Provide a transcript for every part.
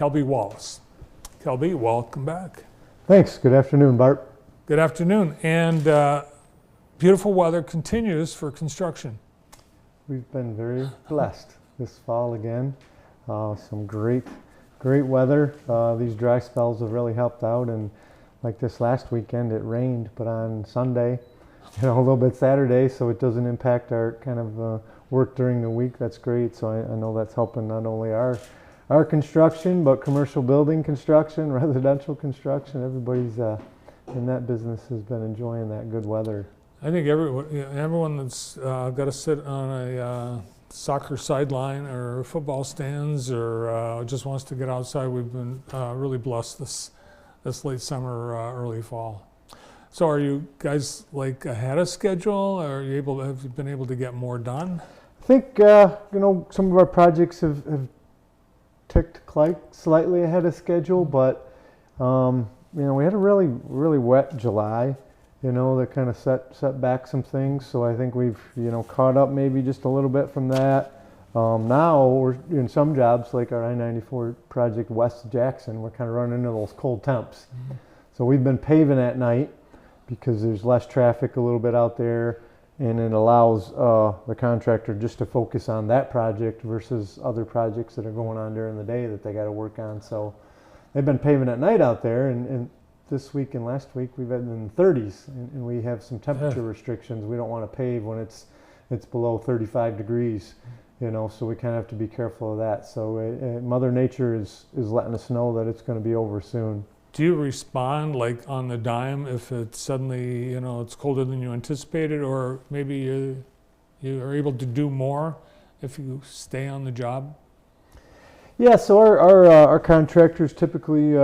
Kelby Wallace. Kelby, welcome back. Thanks. Good afternoon, Bart. Good afternoon. And beautiful weather continues for construction. We've been very blessed this fall again. Some great weather. These dry spells have really helped out. And like this last weekend, it rained, but on Sunday, a little bit Saturday, so it doesn't impact our kind of work during the week. That's great. So I know that's helping not only our construction, but commercial building construction, residential construction. Everybody's in that business has been enjoying that good weather. I think everyone that's got to sit on a soccer sideline or football stands or just wants to get outside, we've been really blessed this late summer, early fall. So are you guys like ahead of schedule, or have you been able to get more done? I think some of our projects have ticked slightly ahead of schedule, but we had a really wet July, that kind of set back some things. So I think we've caught up maybe just a little bit from that. Now we're in some jobs like our I-94 project west of Jackson, we're kind of running into those cold temps. Mm-hmm. So we've been paving at night because there's less traffic a little bit out there, and it allows the contractor just to focus on that project versus other projects that are going on during the day that they got to work on. So they've been paving at night out there, and this week and last week we've been in the 30s, and we have some temperature restrictions. We don't want to pave when it's below 35 degrees, so we kind of have to be careful of that. So Mother Nature is letting us know that it's going to be over soon. Do you respond like on the dime if it's suddenly, it's colder than you anticipated, or maybe you are able to do more if you stay on the job? Yeah, so our contractors typically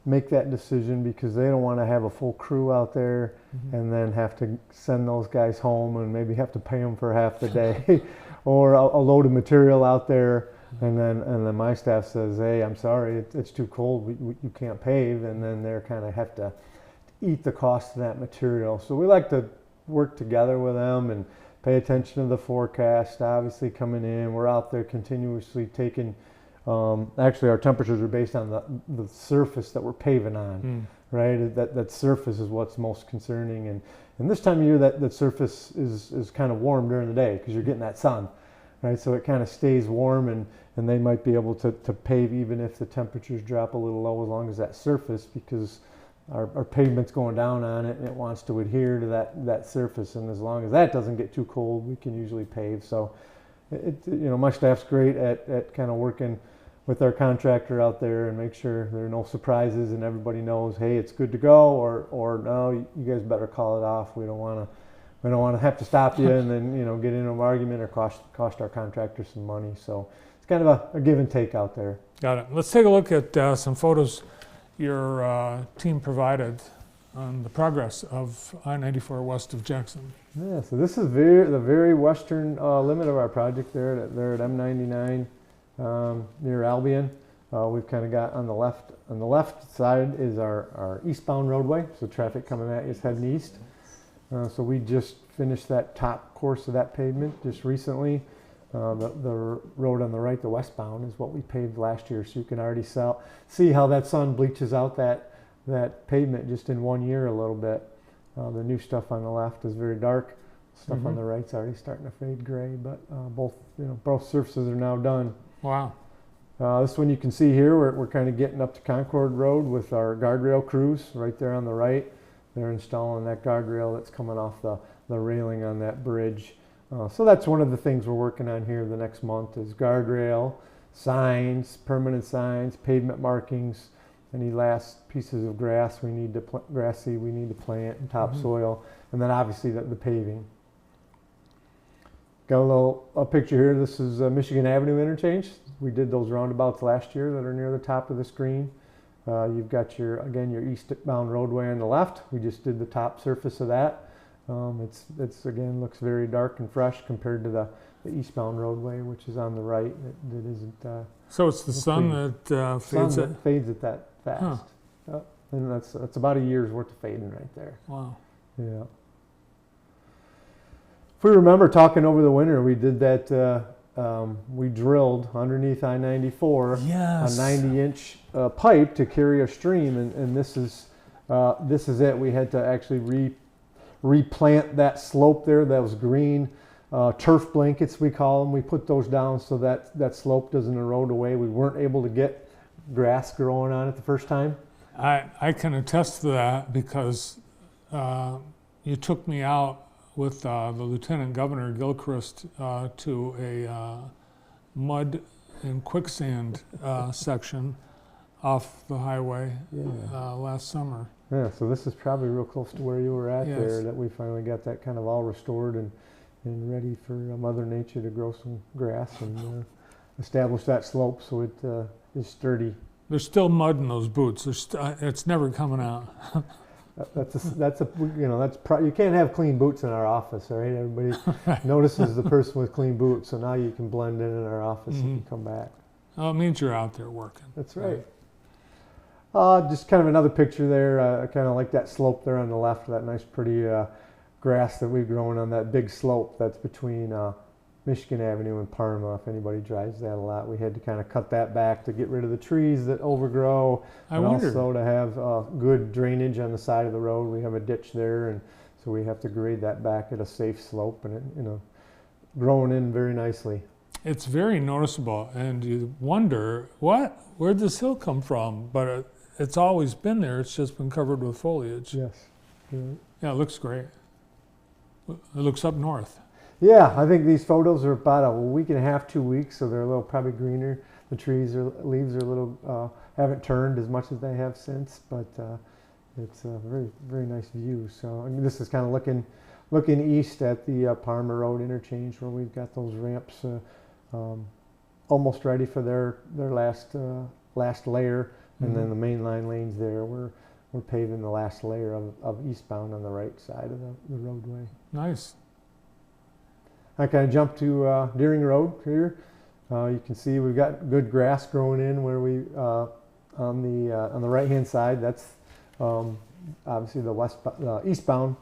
make that decision because they don't want to have a full crew out there and then have to send those guys home and maybe have to pay them for half the day or a load of material out there. And then my staff says, hey, I'm sorry, it's too cold, you can't pave, and then they're kind of have to eat the cost of that material. So we like to work together with them and pay attention to the forecast, obviously coming in. We're out there continuously taking, actually our temperatures are based on the surface that we're paving on, right? That surface is what's most concerning. And this time of year, that surface is kind of warm during the day because you're getting that sun. Right, so it kind of stays warm, and they might be able to pave even if the temperatures drop a little low, as long as that surface, because our pavement's going down on it and it wants to adhere to that surface, and as long as that doesn't get too cold, we can usually pave. So my staff's great at kind of working with our contractor out there and make sure there are no surprises and everybody knows, hey, it's good to go, or no, you guys better call it off. We don't want to have to stop you and then get into an argument or cost our contractor some money. So it's kind of a give and take out there. Got it. Let's take a look at some photos your team provided on the progress of I-94 west of Jackson. Yeah, so this is the very western limit of our project there at M99 near Albion. We've kind of got on the left side is our eastbound roadway, so traffic coming at you is heading east. So we just finished that top course of that pavement just recently. The road on the right, the westbound, is what we paved last year. So you can already see how that sun bleaches out that pavement just in 1 year a little bit. The new stuff on the left is very dark. Stuff on the right's already starting to fade gray. But both surfaces are now done. Wow. This one you can see here, we're kind of getting up to Concord Road with our guardrail crews right there on the right. They're installing that guardrail that's coming off the railing on that bridge. So that's one of the things we're working on here the next month is guardrail, signs, permanent signs, pavement markings, any last pieces of grass we need to plant and topsoil, and then obviously the paving. Got a picture here. This is Michigan Avenue interchange. We did those roundabouts last year that are near the top of the screen. You've got your eastbound roadway on the left. We just did the top surface of that. It's again looks very dark and fresh compared to the eastbound roadway, which is on the right. That isn't. So it's the sun that fades it. Fades it that fast. Huh. And that's about a year's worth of fading right there. Wow. Yeah. If we remember talking over the winter, we did that we drilled underneath I-94 Yes. a 90-inch pipe to carry a stream, and this is it. We had to actually replant that slope there that was green. Turf blankets, we call them. We put those down so that slope doesn't erode away. We weren't able to get grass growing on it the first time. I can attest to that because you took me out with the Lieutenant Governor Gilchrist to a mud and quicksand section off the highway last summer. Yeah, so this is probably real close to where you were at Yes. there, that we finally got that kind of all restored and ready for Mother Nature to grow some grass and establish that slope so it is sturdy. There's still mud in those boots. It's never coming out. You can't have clean boots in our office, right? Everybody notices the person with clean boots, so now you can blend in our office if you come back. Oh, it means you're out there working. That's right. Just kind of another picture there. I kind of like that slope there on the left, that nice pretty grass that we've grown on that big slope that's between Michigan Avenue and Parma. If anybody drives that a lot, we had to kind of cut that back to get rid of the trees that overgrow, and also to have good drainage on the side of the road. We have a ditch there, and so we have to grade that back at a safe slope, and it, growing in very nicely. It's very noticeable, and you wonder, where'd this hill come from? But it's always been there. It's just been covered with foliage. Yes. Yeah, it looks great. It looks up north. Yeah, I think these photos are about a week and a half, 2 weeks, so they're a little probably greener. The leaves are a little, haven't turned as much as they have since, but it's a very, very nice view. So this is kind of looking east at the Parma Road interchange, where we've got those ramps almost ready for their last layer, and then the main line lanes there. We're paving the last layer of eastbound on the right side of the roadway. Nice. I kind of jump to Deering Road here. You can see we've got good grass growing in where we on the right hand side. That's obviously the eastbound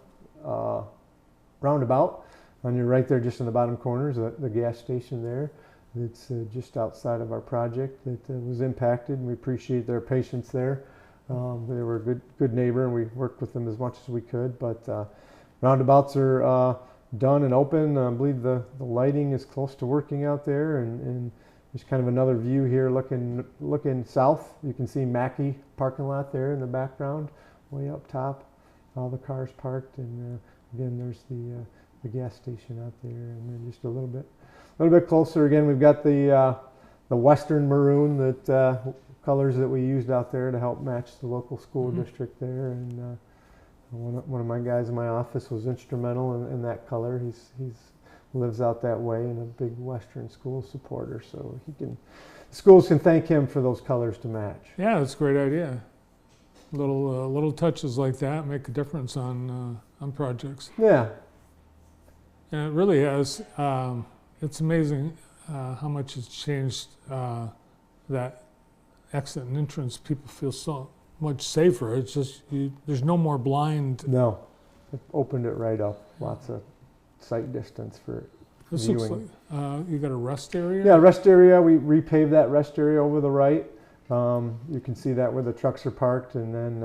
roundabout. On your right there, just in the bottom corner, is the gas station there. It's just outside of our project that was impacted, and we appreciate their patience there. They were a good neighbor, and we worked with them as much as we could. But roundabouts are done and open. I believe the lighting is close to working out there, and there's kind of another view here looking south. You can see Mackey parking lot there in the background, way up top. All the cars parked, and again, there's the gas station out there, and then just a little bit closer. Again, we've got the western maroon colors that we used out there to help match the local school district there, and one of my guys in my office was instrumental in that color. He's lives out that way and a big Western school supporter, so schools can thank him for those colors to match. Yeah, that's a great idea. Little touches like that make a difference on projects. Yeah. And it really has. It's amazing how much it's changed that exit and entrance. People feel so much safer. It's just there's no more blind. No, it opened it right up. Lots of sight distance for this viewing. Looks like you got a rest area. Yeah, rest area. We repaved that rest area over the right. You can see that where the trucks are parked, and then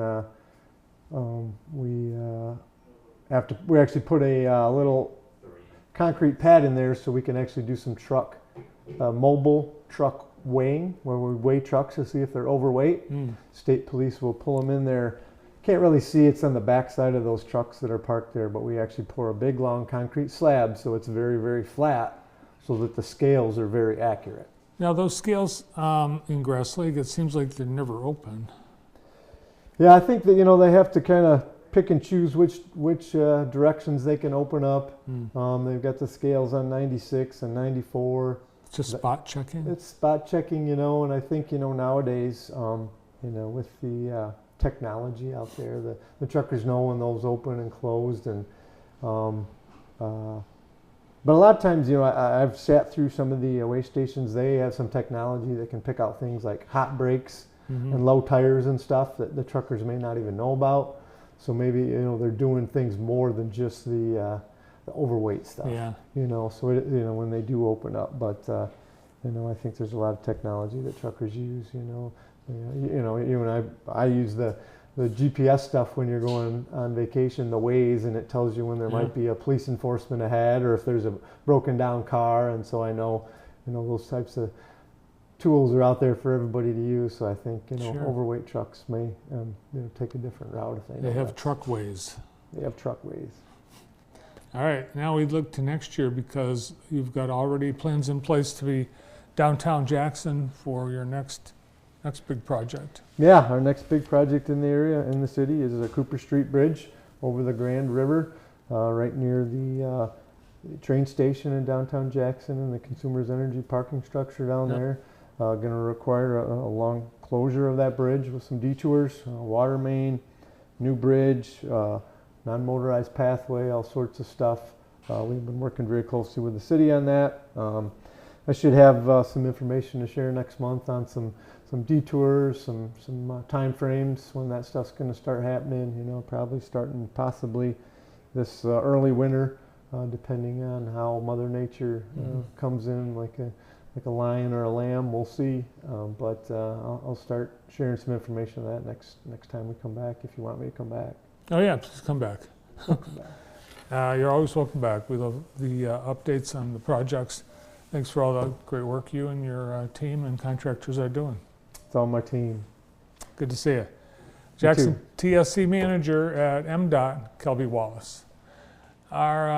we actually put a little concrete pad in there so we can actually do some mobile truck weighing, where we weigh trucks to see if they're overweight. State police will pull them in there. Can't really see, it's on the back side of those trucks that are parked there, but we actually pour a big long concrete slab so it's very, very flat, so that the scales are very accurate. Now those scales in Grass Lake, it seems like they're never open. Yeah, I think that they have to kind of pick and choose which directions they can open up. They've got the scales on 96 and 94. It's just spot checking? It's spot checking, and I think, nowadays, with the technology out there, the truckers know when those open and closed, and but a lot of times, I've sat through some of the weigh stations. They have some technology that can pick out things like hot brakes and low tires and stuff that the truckers may not even know about. So maybe they're doing things more than just the overweight stuff. Yeah. So when they do open up, but I think there's a lot of technology that truckers use. Even I use the GPS stuff when you're going on vacation, the Waze, and it tells you when there might be a police enforcement ahead or if there's a broken down car, and so I know those types of tools are out there for everybody to use. So I think overweight trucks may take a different route if they have truckways. They have truckways. All right, now we look to next year because you've got already plans in place to be downtown Jackson for your next big project. Yeah, our next big project in the area, in the city, is the Cooper Street Bridge over the Grand River, right near the train station in downtown Jackson and the Consumers Energy parking structure down there. Going to require a long closure of that bridge with some detours, water main, new bridge, non-motorized pathway, all sorts of stuff. We've been working very closely with the city on that. I should have some information to share next month on some detours, some time frames when that stuff's going to start happening. Probably starting possibly this early winter, depending on how Mother Nature comes in, like a lion or a lamb. We'll see. But I'll start sharing some information on that next time we come back. If you want me to come back. Oh yeah, please come back. You're always welcome back. We love the updates on the projects. Thanks for all the great work you and your team and contractors are doing. It's all my team. Good to see you. Jackson TSC Manager at MDOT, Kelby Wallace. Our